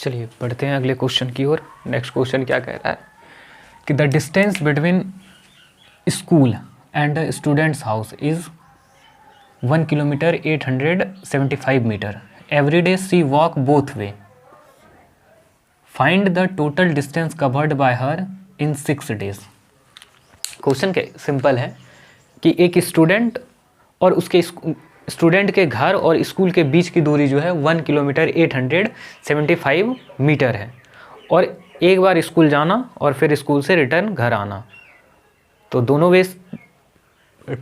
चलिए बढ़ते हैं अगले क्वेश्चन की ओर। नेक्स्ट क्वेश्चन क्या कह रहा है कि the distance between school and students house is 1 kilometre 875 metre. Every day she walk both way. Find the total distance covered by her in 6 days. Question के सिंपल है कि एक स्टूडेंट और उसके स्टूडेंट के घर और स्कूल के बीच की दूरी जो है 1 किलोमीटर 875 मीटर है, और एक बार स्कूल जाना और फिर स्कूल से रिटर्न घर आना। तो दोनों वे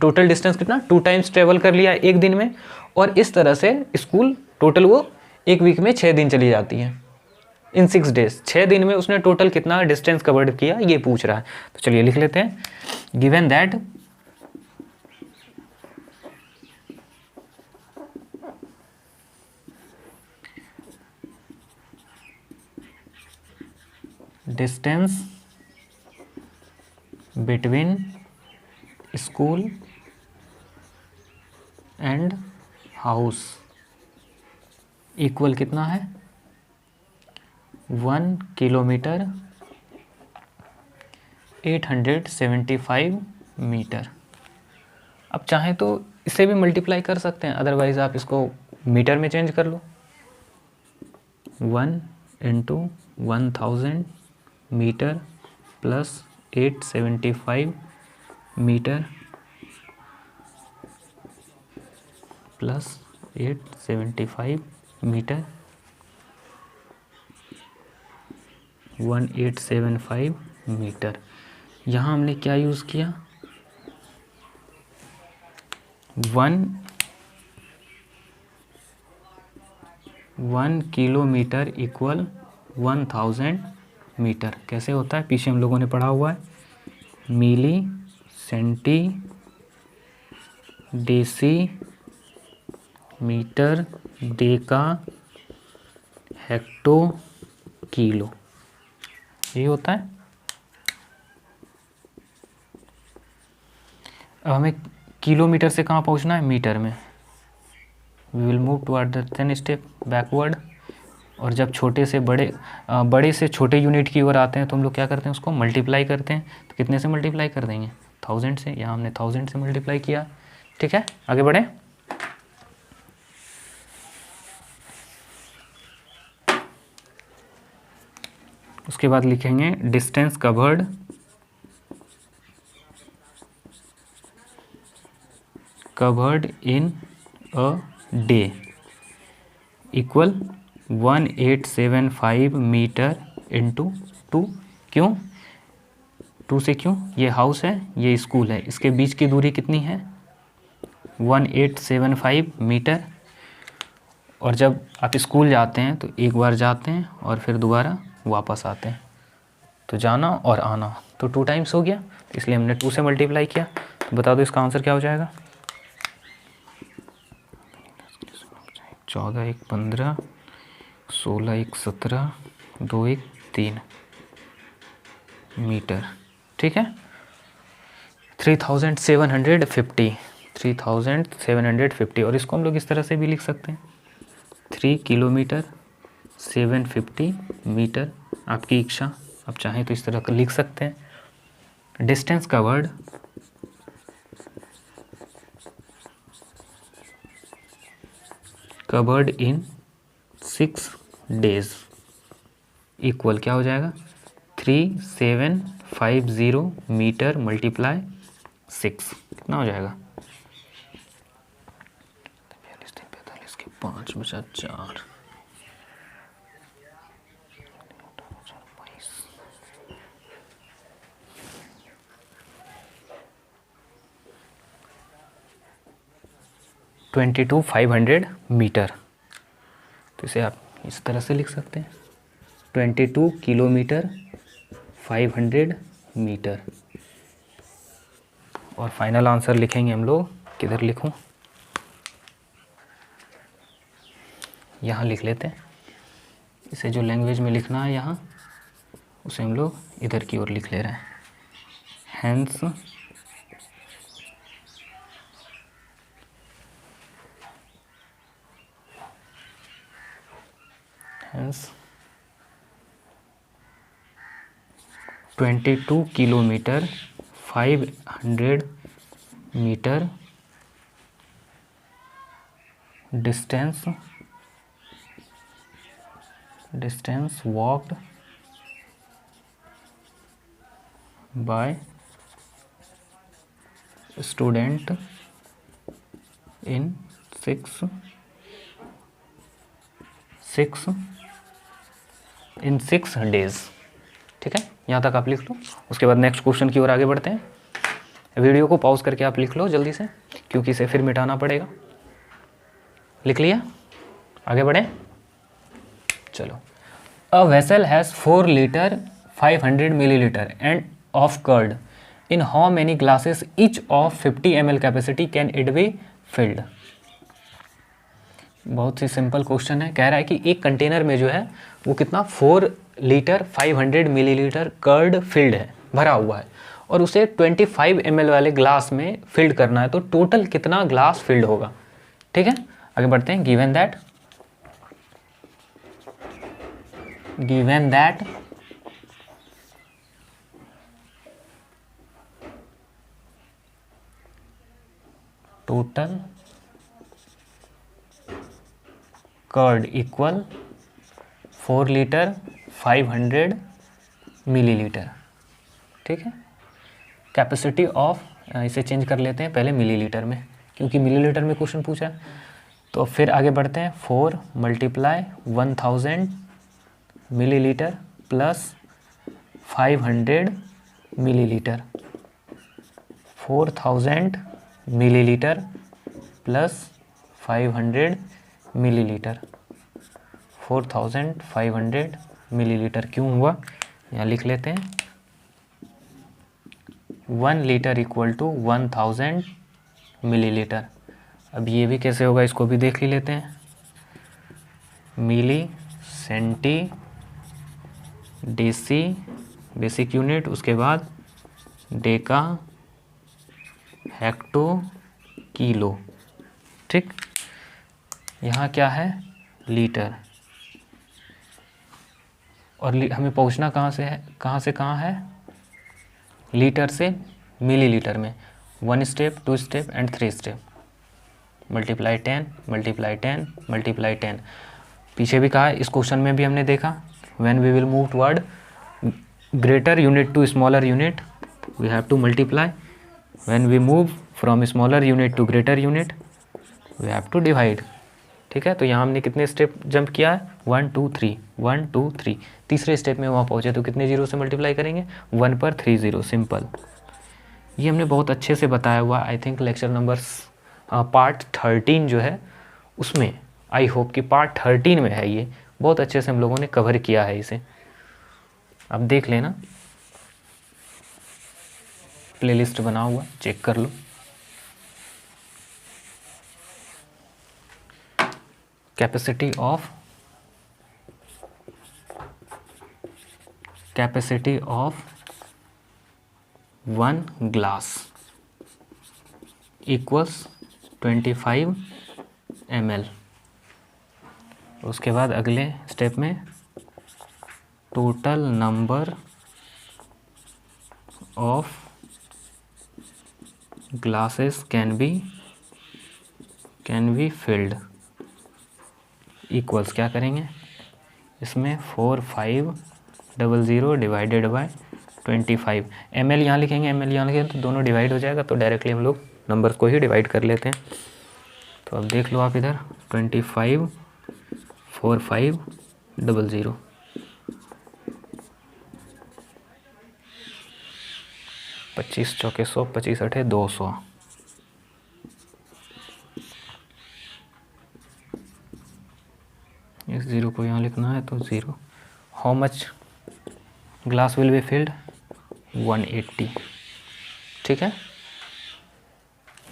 टोटल डिस्टेंस कितना 2 टाइम्स ट्रेवल कर लिया एक दिन में, और इस तरह से स्कूल टोटल वो एक वीक में 6 दिन चली जाती है। इन 6 डेज 6 दिन में उसने टोटल कितना डिस्टेंस कवर्ड किया ये पूछ रहा है। तो चलिए लिख लेते हैं। Given that distance between school and house equal कितना है 1 किलोमीटर 875 मीटर। अब चाहें तो इसे भी मल्टीप्लाई कर सकते हैं, अदरवाइज आप इसको मीटर में चेंज कर लो। 1 × 1000 metre plus 875 metre plus 875 metre 1875 metre. यहाँ हमने क्या यूज़ किया 1 किलोमीटर इक्वल 1000 मीटर। कैसे होता है पीछे हम लोगों ने पढ़ा हुआ है, milli centi deci metre deca hecto kilo, ये होता है। अब हमें किलोमीटर से कहाँ पहुँचना है मीटर में। We will move toward the 10 step backward. और जब छोटे से बड़े से छोटे यूनिट की ओर आते हैं तो हम लोग क्या करते हैं उसको मल्टीप्लाई करते हैं। तो कितने से मल्टीप्लाई कर देंगे 1000 से। यहाँ हमने 1000 से मल्टीप्लाई किया। ठीक है आगे बढ़े। उसके बाद लिखेंगे distance covered in a day equal 1875 metre into 2। क्यों 2 से, क्यों ये हाउस है ये स्कूल है, इसके बीच की दूरी कितनी है 1875 मीटर। और जब आप स्कूल जाते हैं तो एक बार जाते हैं और फिर दोबारा वापस आते हैं, तो जाना और आना तो 2 टाइम्स हो गया, तो इसलिए हमने 2 से मल्टीप्लाई किया। तो बता दो इसका आंसर क्या हो जाएगा। 14 × 1 = 15, 16 × 1 = 17, 2 × 1 = 3 मीटर। ठीक है 3750 और इसको हम लोग इस तरह से भी लिख सकते हैं 3 किलोमीटर 750 मीटर। आपकी इच्छा, आप चाहें तो इस तरह का लिख सकते हैं। डिस्टेंस कवर्ड इन 6 डेज इक्वल क्या हो जाएगा 3750 मीटर मल्टीप्लाई 6 कितना हो जाएगा 45 के 5 बचा 4 22,500 मीटर। तो इसे आप इस तरह से लिख सकते हैं 22 किलोमीटर 500 मीटर। और फाइनल आंसर लिखेंगे हम लोग, किधर लिखूं, यहाँ लिख लेते हैं। इसे जो लैंग्वेज में लिखना है यहाँ, उसे हम लोग इधर की ओर लिख ले रहे हैं। Hence 22 kilometre 500 metre distance walked by student in 6 days। ठीक है, यहाँ तक आप लिख लो। उसके बाद नेक्स्ट क्वेश्चन की ओर आगे बढ़ते हैं। वीडियो को पॉज करके आप लिख लो जल्दी से, क्योंकि इसे फिर मिटाना पड़ेगा। लिख लिया, आगे बढ़े। चलो, a vessel has 4 litre 500 millilitre and of curd in how many glasses each of 50 ml capacity can it be filled. बहुत ही सिंपल क्वेश्चन है। कह रहा है कि एक कंटेनर में जो है वो कितना 4 लीटर 500 मिलीलीटर कर्ड फिल्ड है, भरा हुआ है, और उसे 25 ml वाले ग्लास में फिल्ड करना है, तो टोटल कितना ग्लास फिल्ड होगा। ठीक है, आगे बढ़ते हैं। Given that total curd equal 4 litre 500 millilitre. ठीक है, कैपेसिटी ऑफ, इसे चेंज कर लेते हैं पहले मिलीलीटर में, क्योंकि मिलीलीटर में क्वेश्चन पूछा है। तो फिर आगे बढ़ते हैं। 4 × 1000 millilitre plus 500 millilitre, 4000 millilitre plus 500 millilitre, 4500 millilitre क्यों हुआ, यहाँ लिख लेते हैं। 1 लीटर इक्वल टू 1000 मिलीलीटर। अब ये भी कैसे होगा, इसको भी देख ही लेते हैं। मिली सेंटी डेसी बेसिक यूनिट, उसके बाद डेका हेक्टो किलो। ठीक, यहाँ क्या है, लीटर, और हमें पहुँचना कहाँ से है, कहाँ है, लीटर से मिलीलीटर में। 1 step 2 step and 3 step, multiply 10 multiply 10 multiply 10। पीछे भी कहा है, इस क्वेश्चन में भी हमने देखा, when we will move toward greater unit to smaller unit we have to multiply, when we move from smaller unit to greater unit we have to divide. ठीक है, तो यहाँ हमने कितने स्टेप जंप किया है, 1 2 3 1 2 3। तीसरे स्टेप में वहाँ पहुँचे तो कितने जीरो से मल्टीप्लाई करेंगे, 1 पर 3 0, सिंपल। ये हमने बहुत अच्छे से बताया हुआ, I think lecture number part 13 जो है उसमें, आई होप कि पार्ट 13 में है। ये बहुत अच्छे से हम लोगों ने कवर किया है इसे, अब देख लेना, प्लेलिस्ट बना हुआ, चेक कर लो। Capacity of 1 glass equals 25 ml। उसके बाद अगले स्टेप में total number of glasses can be filled equals, क्या करेंगे इसमें, 4500 डिवाइडेड बाय 25 ml यहाँ लिखेंगे, ml यहाँ लिखेंगे, तो दोनों डिवाइड हो जाएगा, तो डायरेक्टली हम लोग नंबर को ही डिवाइड कर लेते हैं। तो अब देख लो आप इधर 25 4500, 25 चौके 100, 25 अठे 200। इस ज़ीरो को यहाँ लिखना है, तो 0। How much glass will be filled, 180। ठीक है,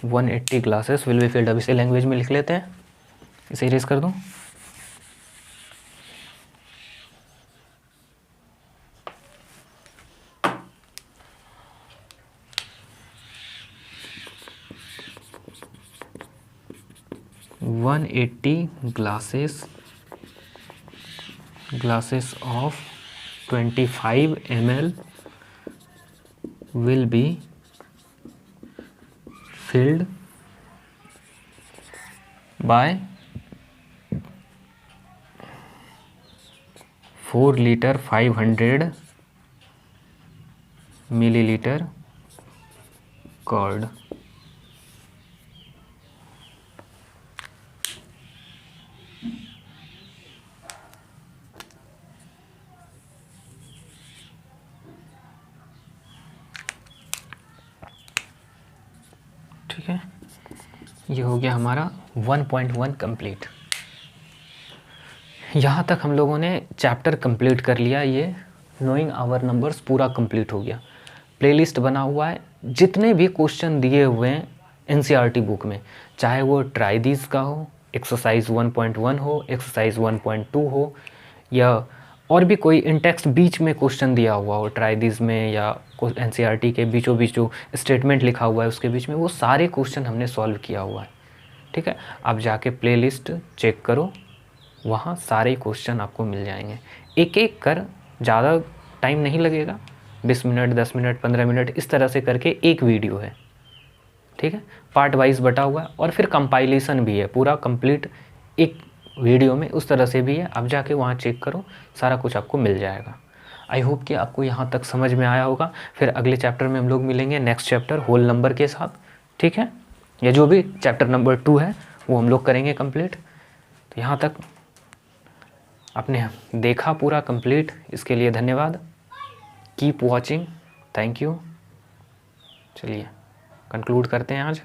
180 ग्लासेस विल बी फिल्ड। अब इसे लैंग्वेज में लिख लेते हैं, इसे इरेज कर दूँ। One 180 glasses of 25 ml will be filled by 4 liter 500 milliliter curd. ठीक है, ये हो गया हमारा 1.1 कंप्लीट। यहाँ तक हम लोगों ने चैप्टर कंप्लीट कर लिया। ये नोइंग आवर नंबर्स पूरा कंप्लीट हो गया। प्लेलिस्ट बना हुआ है, जितने भी क्वेश्चन दिए हुए हैं एनसीईआरटी बुक में, चाहे वो ट्राई दीज का हो, एक्सरसाइज 1.1 हो, एक्सरसाइज 1.2 हो, या और भी कोई इन टेक्स्ट बीच में क्वेश्चन दिया हुआ हो ट्राई दीज में, या एनसीईआरटी के बीचों बीच जो स्टेटमेंट लिखा हुआ है उसके बीच में, वो सारे क्वेश्चन हमने सॉल्व किया हुआ है। ठीक है, आप जाके प्लेलिस्ट चेक करो, वहाँ सारे क्वेश्चन आपको मिल जाएंगे। एक एक कर, ज़्यादा टाइम नहीं लगेगा, 20 मिनट 10 मिनट 15 मिनट इस तरह से करके एक वीडियो है। ठीक है, पार्ट वाइज बटा हुआ है, और फिर कंपाइलेशन भी है पूरा कंप्लीट एक वीडियो में, उस तरह से भी है। आप जाके वहाँ चेक करो, सारा कुछ आपको मिल जाएगा। आई होप कि आपको यहाँ तक समझ में आया होगा। फिर अगले चैप्टर में हम लोग मिलेंगे, नेक्स्ट चैप्टर होल नंबर के साथ। ठीक है, या जो भी चैप्टर नंबर 2 है वो हम लोग करेंगे कंप्लीट। तो यहाँ तक आपने देखा पूरा कंप्लीट, इसके लिए धन्यवाद। Keep watching, thank you. चलिए कंक्लूड करते हैं आज।